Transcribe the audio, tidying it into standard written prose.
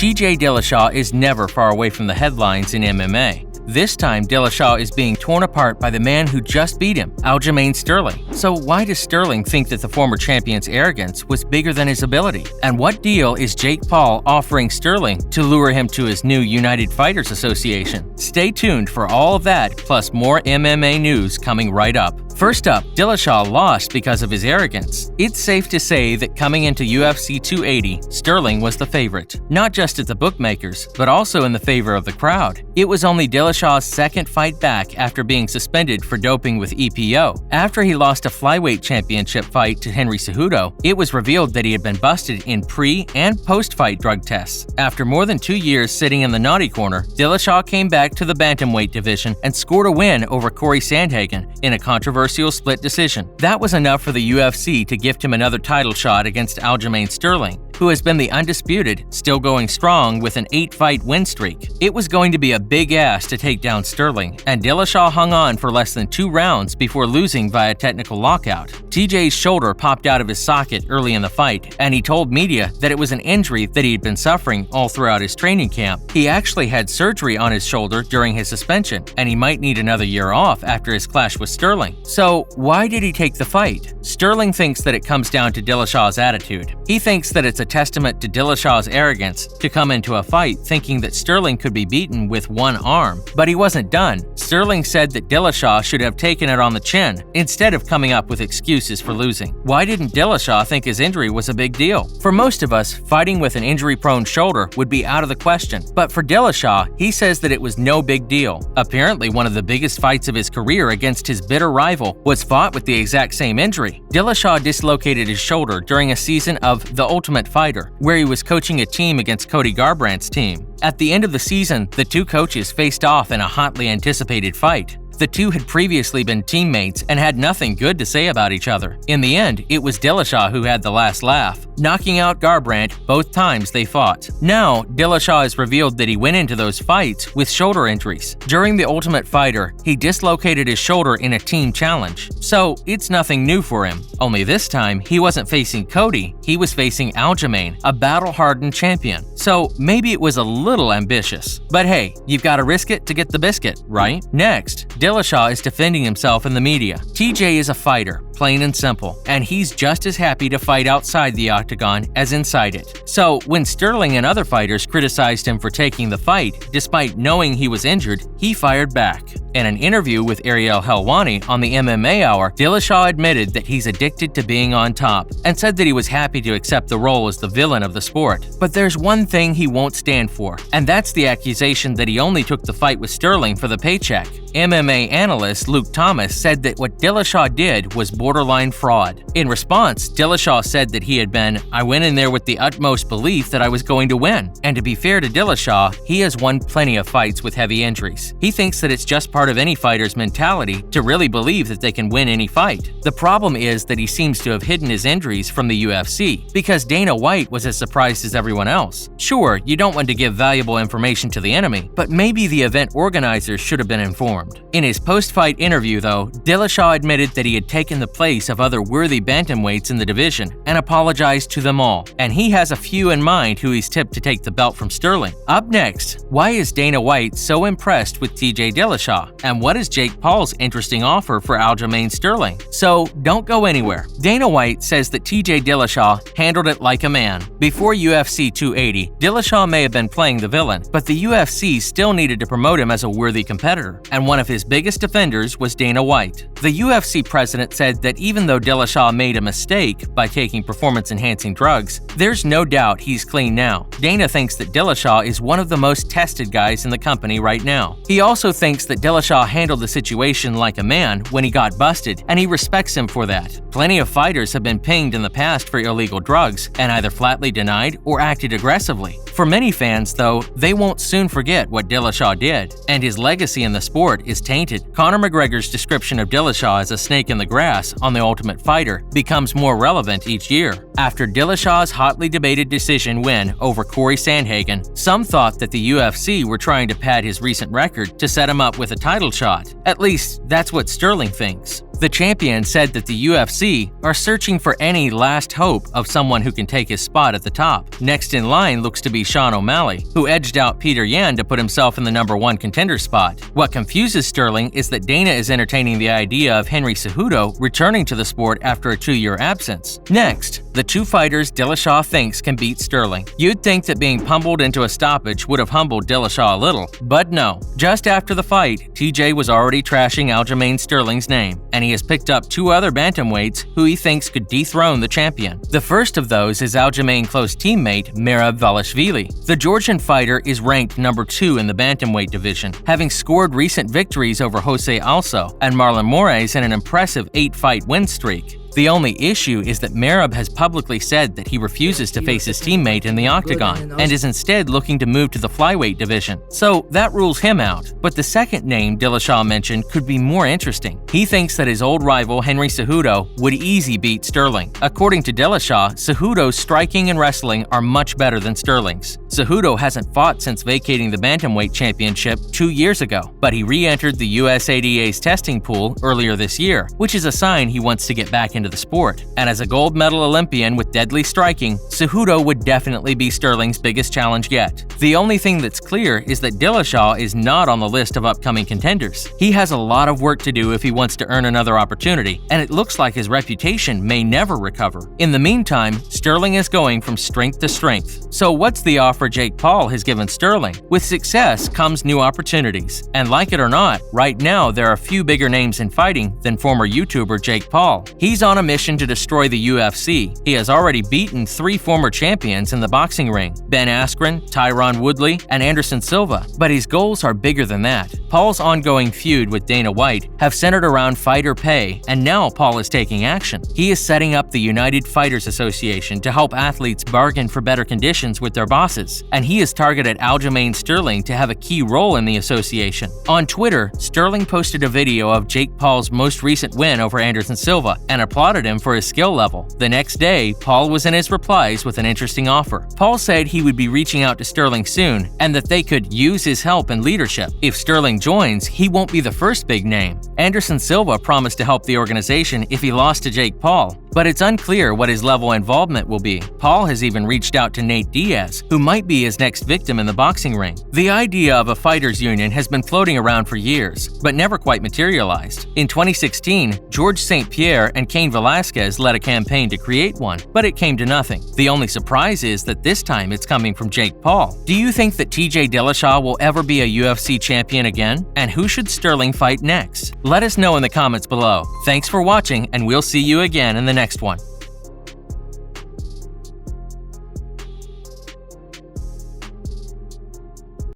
TJ Dillashaw is never far away from the headlines in MMA. This time, Dillashaw is being torn apart by the man who just beat him, Aljamain Sterling. So why does Sterling think that the former champion's arrogance was bigger than his ability? And what deal is Jake Paul offering Sterling to lure him to his new United Fighters Association? Stay tuned for all of that, plus more MMA news coming right up. First up, Dillashaw lost because of his arrogance. It's safe to say that coming into UFC 280, Sterling was the favorite, not just at the bookmakers, but also in the favor of the crowd. It was only Dillashaw's second fight back after being suspended for doping with EPO. After he lost a flyweight championship fight to Henry Cejudo, it was revealed that he had been busted in pre- and post-fight drug tests. After more than 2 years sitting in the naughty corner, Dillashaw came back to the bantamweight division and scored a win over Corey Sandhagen in a controversial split decision. That was enough for the UFC to gift him another title shot against Aljamain Sterling, who has been the undisputed, still going strong with an 8-fight win streak. It was going to be a big ask to take down Sterling, and Dillashaw hung on for less than 2 rounds before losing via technical lockout. TJ's shoulder popped out of his socket early in the fight, and he told media that it was an injury that he'd been suffering all throughout his training camp. He actually had surgery on his shoulder during his suspension, and he might need another year off after his clash with Sterling. So why did he take the fight? Sterling thinks that it comes down to Dillashaw's attitude. He thinks that it's a testament to Dillashaw's arrogance to come into a fight thinking that Sterling could be beaten with one arm. But he wasn't done. Sterling said that Dillashaw should have taken it on the chin instead of coming up with excuses for losing. Why didn't Dillashaw think his injury was a big deal? For most of us, fighting with an injury-prone shoulder would be out of the question. But for Dillashaw, he says that it was no big deal. Apparently, one of the biggest fights of his career against his bitter rival was fought with the exact same injury. Dillashaw dislocated his shoulder during a season of The Ultimate Fighter, where he was coaching a team against Cody Garbrandt's team. At the end of the season, the two coaches faced off in a hotly anticipated fight. The two had previously been teammates and had nothing good to say about each other. In the end, it was Dillashaw who had the last laugh, knocking out Garbrandt both times they fought. Now, Dillashaw has revealed that he went into those fights with shoulder injuries. During The Ultimate Fighter, he dislocated his shoulder in a team challenge. So, it's nothing new for him. Only this time, he wasn't facing Cody, he was facing Aljamain, a battle-hardened champion. So, maybe it was a little ambitious. But hey, you've got to risk it to get the biscuit, right? Next, Dillashaw is defending himself in the media. TJ is a fighter, plain and simple, and he's just as happy to fight outside the octagon as inside it. So, when Sterling and other fighters criticized him for taking the fight, despite knowing he was injured, he fired back. In an interview with Ariel Helwani on the MMA Hour, Dillashaw admitted that he's addicted to being on top and said that he was happy to accept the role as the villain of the sport. But there's one thing he won't stand for, and that's the accusation that he only took the fight with Sterling for the paycheck. MMA analyst Luke Thomas said that what Dillashaw did was borderline fraud. In response, Dillashaw said that he had been, "I went in there with the utmost belief that I was going to win." And to be fair to Dillashaw, he has won plenty of fights with heavy injuries. He thinks that it's just part of any fighter's mentality to really believe that they can win any fight. The problem is that he seems to have hidden his injuries from the UFC, because Dana White was as surprised as everyone else. Sure, you don't want to give valuable information to the enemy, but maybe the event organizers should have been informed. In his post-fight interview, though, Dillashaw admitted that he had taken the place of other worthy bantamweights in the division and apologized to them all, and he has a few in mind who he's tipped to take the belt from Sterling. Up next, why is Dana White so impressed with TJ Dillashaw? And what is Jake Paul's interesting offer for Aljamain Sterling? So don't go anywhere. Dana White says that TJ Dillashaw handled it like a man. Before UFC 280, Dillashaw may have been playing the villain, but the UFC still needed to promote him as a worthy competitor, and one of his biggest defenders was Dana White. The UFC president said that even though Dillashaw made a mistake by taking performance-enhancing drugs, there's no doubt he's clean now. Dana thinks that Dillashaw is one of the most tested guys in the company right now. He also thinks that Dillashaw handled the situation like a man when he got busted, and he respects him for that. Plenty of fighters have been pinged in the past for illegal drugs and either flatly denied or acted aggressively. For many fans, though, they won't soon forget what Dillashaw did, and his legacy in the sport is tainted. Conor McGregor's description of Dillashaw as a snake in the grass Unanimous on The Ultimate Fighter becomes more relevant each year. After Dillashaw's hotly debated decision win over Corey Sandhagen, some thought that the UFC were trying to pad his recent record to set him up with a title shot. At least, that's what Sterling thinks. The champion said that the UFC are searching for any last hope of someone who can take his spot at the top. Next in line looks to be Sean O'Malley, who edged out Peter Yan to put himself in the #1 contender spot. What confuses Sterling is that Dana is entertaining the idea of Henry Cejudo returning to the sport after a 2-year absence. Next, the two fighters Dillashaw thinks can beat Sterling. You'd think that being pummeled into a stoppage would have humbled Dillashaw a little, but no. Just after the fight, TJ was already trashing Aljamain Sterling's name, and he has picked up 2 other bantamweights who he thinks could dethrone the champion. The first of those is Aljamain close teammate Merab Dvalishvili. The Georgian fighter is ranked #2 in the bantamweight division, having scored recent victories over Jose Also and Marlon Moraes in an impressive 8-fight win streak. The only issue is that Merab has publicly said that he refuses to face his teammate in the octagon and is instead looking to move to the flyweight division, so that rules him out. But the second name Dillashaw mentioned could be more interesting. He thinks that his old rival Henry Cejudo would easily beat Sterling. According to Dillashaw, Cejudo's striking and wrestling are much better than Sterling's. Cejudo hasn't fought since vacating the bantamweight championship 2 years ago, but he re-entered the USADA's testing pool earlier this year, which is a sign he wants to get back into the sport. And as a gold medal Olympian with deadly striking, Cejudo would definitely be Sterling's biggest challenge yet. The only thing that's clear is that Dillashaw is not on the list of upcoming contenders. He has a lot of work to do if he wants to earn another opportunity, and it looks like his reputation may never recover. In the meantime, Sterling is going from strength to strength. So what's the offer Jake Paul has given Sterling? With success comes new opportunities. And like it or not, right now there are few bigger names in fighting than former YouTuber Jake Paul. He's on a mission to destroy the UFC. He has already beaten 3 former champions in the boxing ring: Ben Askren, Tyron Woodley, and Anderson Silva. But his goals are bigger than that. Paul's ongoing feud with Dana White have centered around fighter pay, and now Paul is taking action. He is setting up the United Fighters Association to help athletes bargain for better conditions with their bosses, and he has targeted Aljamain Sterling to have a key role in the association. On Twitter, Sterling posted a video of Jake Paul's most recent win over Anderson Silva and applauded him for his skill level. The next day, Paul was in his replies with an interesting offer. Paul said he would be reaching out to Sterling soon and that they could use his help and leadership. If Sterling joins, he won't be the first big name. Anderson Silva promised to help the organization if he lost to Jake Paul, but it's unclear what his level of involvement will be. Paul has even reached out to Nate Diaz, who might be his next victim in the boxing ring. The idea of a fighters union has been floating around for years, but never quite materialized. In 2016, George St. Pierre and Cain Velasquez led a campaign to create one, but it came to nothing. The only surprise is that this time it's coming from Jake Paul. Do you think that TJ Dillashaw will ever be a UFC champion again? And who should Sterling fight next? Let us know in the comments below. Thanks for watching, and we'll see you again in the next one.